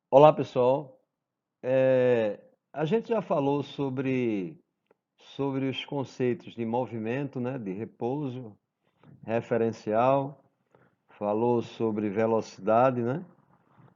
Olá, pessoal. A gente já falou sobre os conceitos de movimento, né, de repouso, referencial, falou sobre velocidade, né,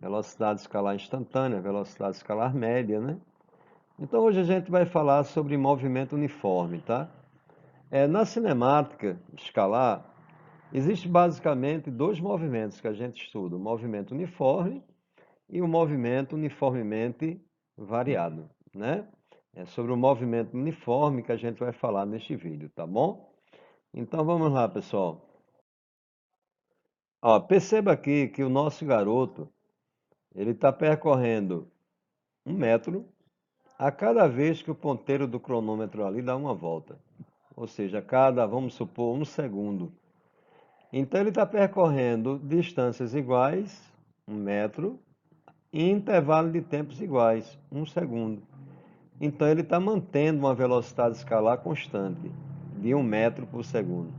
velocidade escalar instantânea, velocidade escalar média, né. Então hoje a gente vai falar sobre movimento uniforme, tá? Na cinemática escalar, existe basicamente dois movimentos que a gente estuda, o movimento uniforme e o movimento uniformemente variado, né? É sobre o movimento uniforme que a gente vai falar neste vídeo, tá bom? Então vamos lá, pessoal. Ó, perceba aqui que o nosso garoto, ele está percorrendo 1 metro a cada vez que o ponteiro do cronômetro ali dá uma volta. Ou seja, a cada, vamos supor, 1 segundo. Então ele está percorrendo distâncias iguais, 1 metro, em intervalo de tempos iguais, 1 segundo. Então ele está mantendo uma velocidade escalar constante, de 1 metro por segundo.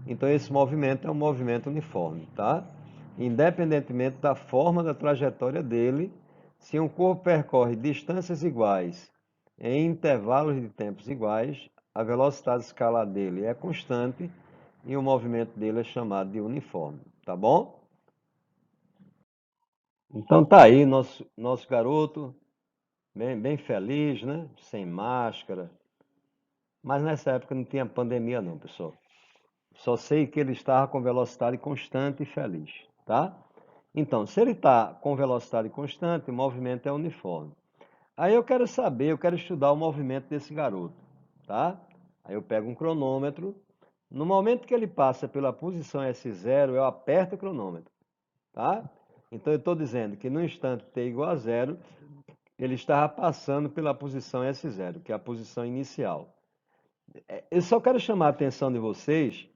Então esse movimento é um movimento uniforme, tá? Independentemente da forma da trajetória dele, se um corpo percorre distâncias iguais em intervalos de tempos iguais, a velocidade escalar dele é constante e o movimento dele é chamado de uniforme, tá bom? Então tá aí nosso garoto, bem feliz, né? Sem máscara. Mas nessa época não tinha pandemia não, pessoal. Só sei que ele estava com velocidade constante e feliz, tá? Então, se ele está com velocidade constante, o movimento é uniforme. Aí eu quero saber, eu quero estudar o movimento desse garoto, tá? Aí eu pego um cronômetro. No momento que ele passa pela posição S0, eu aperto o cronômetro, tá? Então eu estou dizendo que no instante t igual a zero, ele estava passando pela posição S0, que é a posição inicial. Eu só quero chamar a atenção de vocês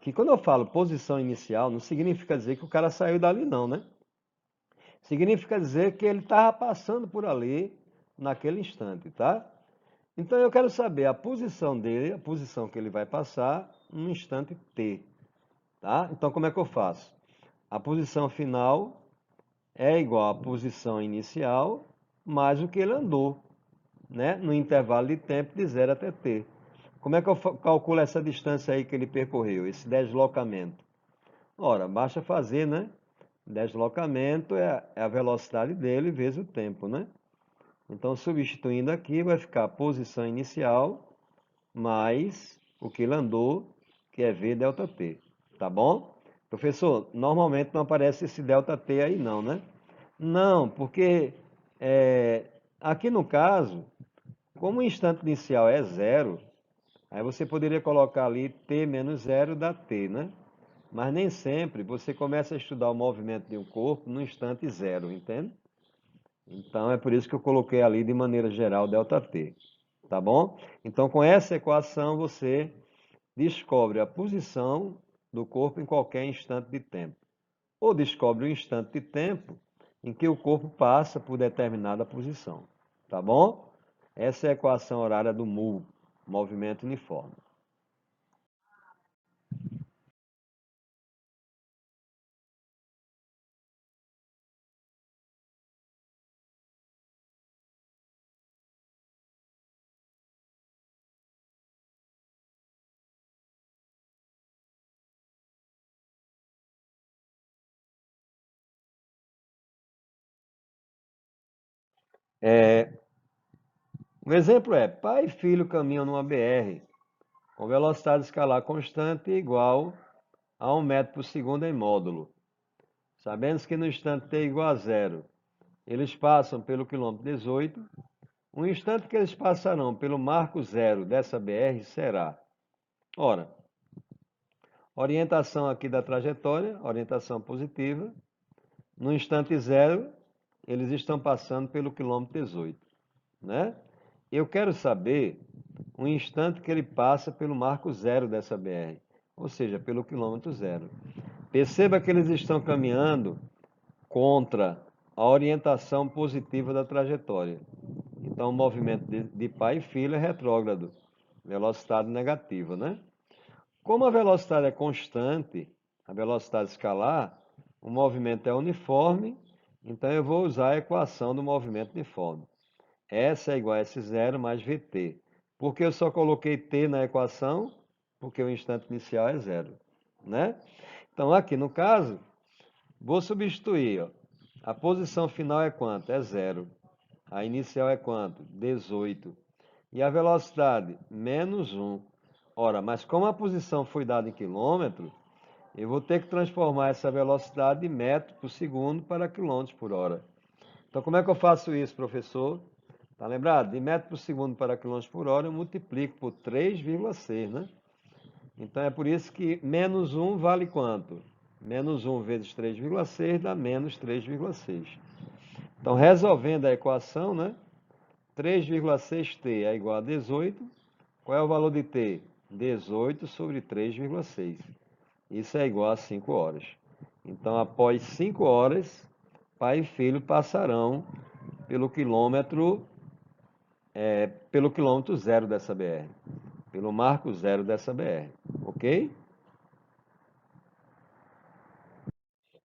que quando eu falo posição inicial, não significa dizer que o cara saiu dali, não, né? Significa dizer que ele estava passando por ali naquele instante, tá? Então eu quero saber a posição dele, a posição que ele vai passar no instante T, tá? Então como é que eu faço? A posição final é igual à posição inicial mais o que ele andou, né? No intervalo de tempo de 0 até T. Como é que eu calculo essa distância aí que ele percorreu, esse deslocamento? Ora, basta fazer, né? Deslocamento é a velocidade dele vezes o tempo, né? Então, substituindo aqui, vai ficar a posição inicial mais o que ele andou, que é V delta T. Tá bom? Professor, normalmente não aparece esse delta T aí não, né? Não, porque aqui no caso, como o instante inicial é zero, aí você poderia colocar ali t menos zero dá t, né? Mas nem sempre você começa a estudar o movimento de um corpo no instante zero, entende? Então é por isso que eu coloquei ali de maneira geral ΔT, tá bom? Então com essa equação você descobre a posição do corpo em qualquer instante de tempo. Ou descobre o instante de tempo em que o corpo passa por determinada posição, tá bom? Essa é a equação horária do MU, movimento uniforme. Um exemplo é, pai e filho caminham numa BR com velocidade escalar constante igual a 1 metro por segundo em módulo. Sabendo que no instante t igual a zero, eles passam pelo quilômetro 18, o instante que eles passarão pelo marco zero dessa BR será, ora, orientação aqui da trajetória, orientação positiva, no instante zero, eles estão passando pelo quilômetro 18, né? Eu quero saber o instante que ele passa pelo marco zero dessa BR, ou seja, pelo quilômetro zero. Perceba que eles estão caminhando contra a orientação positiva da trajetória. Então, o movimento de pai e filho é retrógrado, velocidade negativa, né? Como a velocidade é constante, a velocidade escalar, o movimento é uniforme Então eu vou usar a equação do movimento uniforme. S é igual a S0 mais VT. Por que eu só coloquei T na equação? Porque o instante inicial é zero, né? Então aqui no caso, vou substituir, ó. A posição final é quanto? É zero. A inicial é quanto? 18. E a velocidade? Menos 1. Ora, mas como a posição foi dada em quilômetro, eu vou ter que transformar essa velocidade de metro por segundo para quilômetros por hora. Então, como é que eu faço isso, professor? Tá lembrado? De metro por segundo para quilômetros por hora, eu multiplico por 3,6, né? Então, é por isso que menos 1 vale quanto? Menos 1 vezes 3,6 dá menos 3,6. Então, resolvendo a equação, né? 3,6t é igual a 18. Qual é o valor de t? 18 sobre 3,6. Isso é igual a 5 horas. Então, após 5 horas, pai e filho passarão pelo quilômetro zero dessa BR, pelo marco zero dessa BR, ok?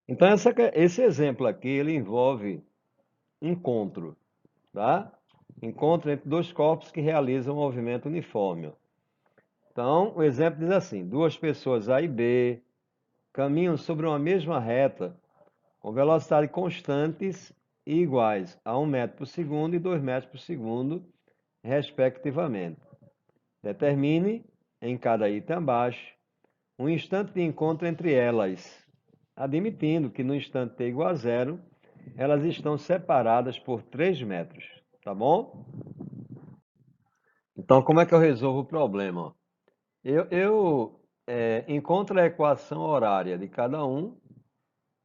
Então, esse exemplo aqui, ele envolve encontro, tá? Encontro entre dois corpos que realizam um movimento uniforme. Então, o exemplo diz assim: duas pessoas A e B caminham sobre uma mesma reta com velocidade constantes e iguais a 1 metro por segundo e 2 metros por segundo, respectivamente. Determine, em cada item abaixo, um instante de encontro entre elas, admitindo que no instante t igual a zero, elas estão separadas por 3 metros, tá bom? Então, como é que eu resolvo o problema? Eu encontro a equação horária de cada um,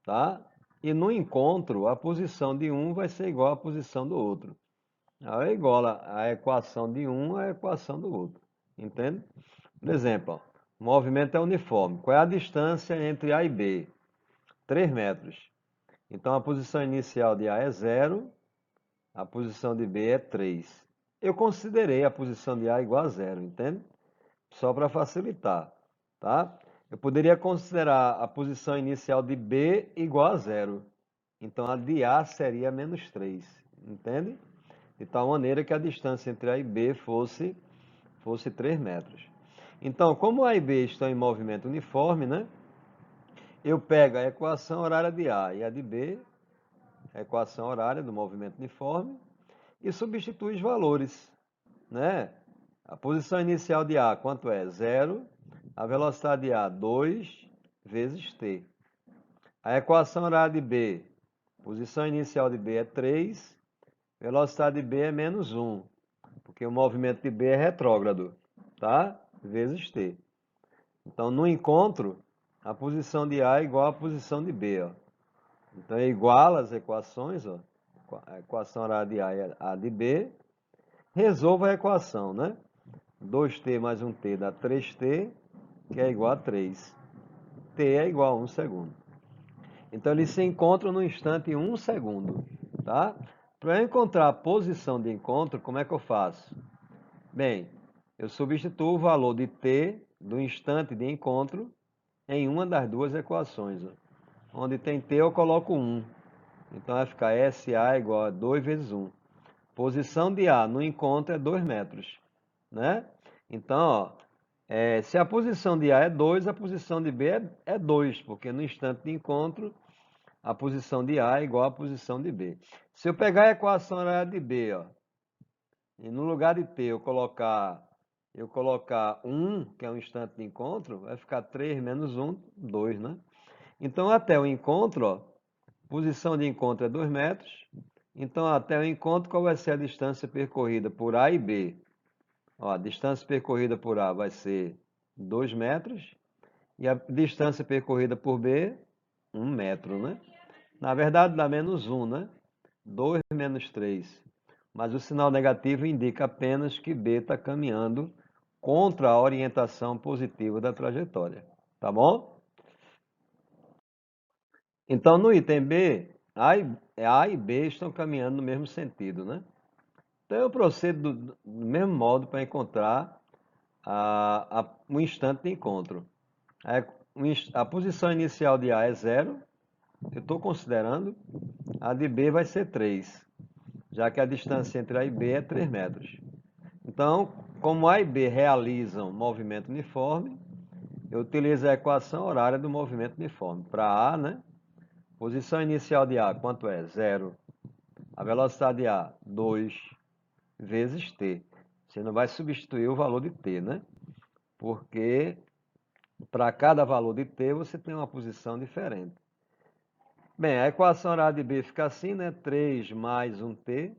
tá? E no encontro, a posição de um vai ser igual à posição do outro. Aí iguala a equação de um à equação do outro, entende? Por exemplo, ó, o movimento é uniforme. Qual é a distância entre A e B? 3 metros. Então, a posição inicial de A é zero, a posição de B é 3. Eu considerei a posição de A igual a zero, entende? Só para facilitar, tá? Eu poderia considerar a posição inicial de B igual a zero. Então, a de A seria menos 3, entende? De tal maneira que a distância entre A e B fosse 3 metros. Então, como A e B estão em movimento uniforme, né? Eu pego a equação horária de A e a de B, a equação horária do movimento uniforme, e substituo os valores, né? A posição inicial de A, quanto é? Zero. A velocidade de A, 2 vezes t. A equação horária de B, posição inicial de B é 3, velocidade de B é menos 1, porque o movimento de B é retrógrado, tá? Vezes t. Então, no encontro, a posição de A é igual à posição de B, ó. Então, é igual as equações, ó. A equação horária de A e a de B. Resolva a equação, né? 2t mais 1t dá 3t, que é igual a 3. T é igual a 1 segundo. Então, eles se encontram no instante 1 segundo, tá? Para eu encontrar a posição de encontro, como é que eu faço? Bem, eu substituo o valor de t do instante de encontro em uma das duas equações. Ó. Onde tem t, eu coloco 1. Então, vai ficar SA igual a 2 vezes 1. Posição de A no encontro é 2 metros, né? Então, ó, se a posição de A é 2, a posição de B é 2, porque no instante de encontro, a posição de A é igual à posição de B. Se eu pegar a equação horária de B, ó, e no lugar de T eu colocar 1, que é um instante de encontro, vai ficar 3 menos 1, 2, né? Então, até o encontro, ó, posição de encontro é 2 metros. Então, até o encontro, qual vai ser a distância percorrida por A e B? Ó, a distância percorrida por A vai ser 2 metros. E a distância percorrida por B, 1 metro, né? Na verdade, dá menos 1, né? 2 menos 3. Mas o sinal negativo indica apenas que B está caminhando contra a orientação positiva da trajetória. Tá bom? Então, no item B, A e B estão caminhando no mesmo sentido, né? Então, eu procedo do mesmo modo para encontrar um instante de encontro. A posição inicial de A é zero, eu estou considerando, a de B vai ser 3, já que a distância entre A e B é 3 metros. Então, como A e B realizam movimento uniforme, eu utilizo a equação horária do movimento uniforme. Para A, né? Posição inicial de A, quanto é? 0. A velocidade de A, 2 vezes t. Você não vai substituir o valor de t, né? Porque para cada valor de t você tem uma posição diferente. Bem, a equação horária de B fica assim, né? 3 mais 1t.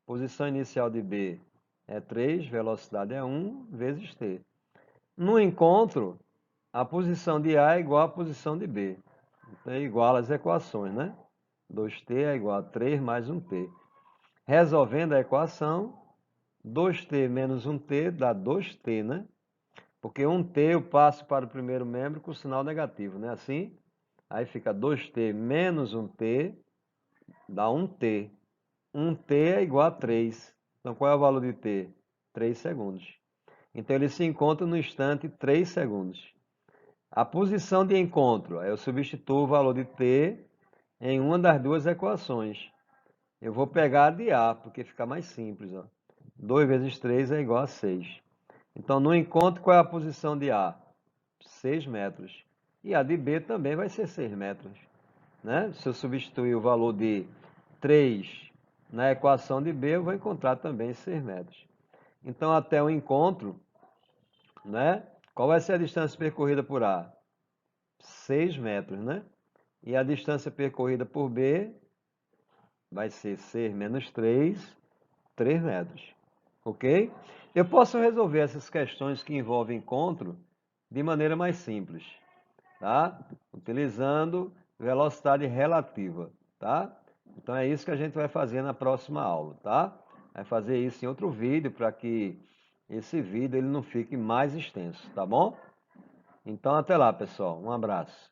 Posição inicial de B é 3, velocidade é 1 vezes t. No encontro, a posição de A é igual à posição de B. Então, é igual às equações, né? 2t é igual a 3 mais 1t. Resolvendo a equação, 2t menos 1t dá 2t, né? Porque 1t eu passo para o primeiro membro com sinal negativo, né? Assim, aí fica 2t menos 1t dá 1t. 1t é igual a 3. Então, qual é o valor de t? 3 segundos. Então, ele se encontra no instante 3 segundos. A posição de encontro, eu substituo o valor de t em uma das duas equações. Eu vou pegar a de A, porque fica mais simples. Ó. 2 vezes 3 é igual a 6. Então, no encontro, qual é a posição de A? 6 metros. E a de B também vai ser 6 metros. Né? Se eu substituir o valor de 3 na equação de B, eu vou encontrar também 6 metros. Então, até o encontro, né? Qual vai ser a distância percorrida por A? 6 metros, né? E a distância percorrida por B vai ser 6 menos 3, 3 metros. Ok? Eu posso resolver essas questões que envolvem encontro de maneira mais simples, tá? Utilizando velocidade relativa, tá? Então é isso que a gente vai fazer na próxima aula, tá? Vai fazer isso em outro vídeo para que esse vídeo ele não fique mais extenso, tá bom? Então até lá, pessoal. Um abraço.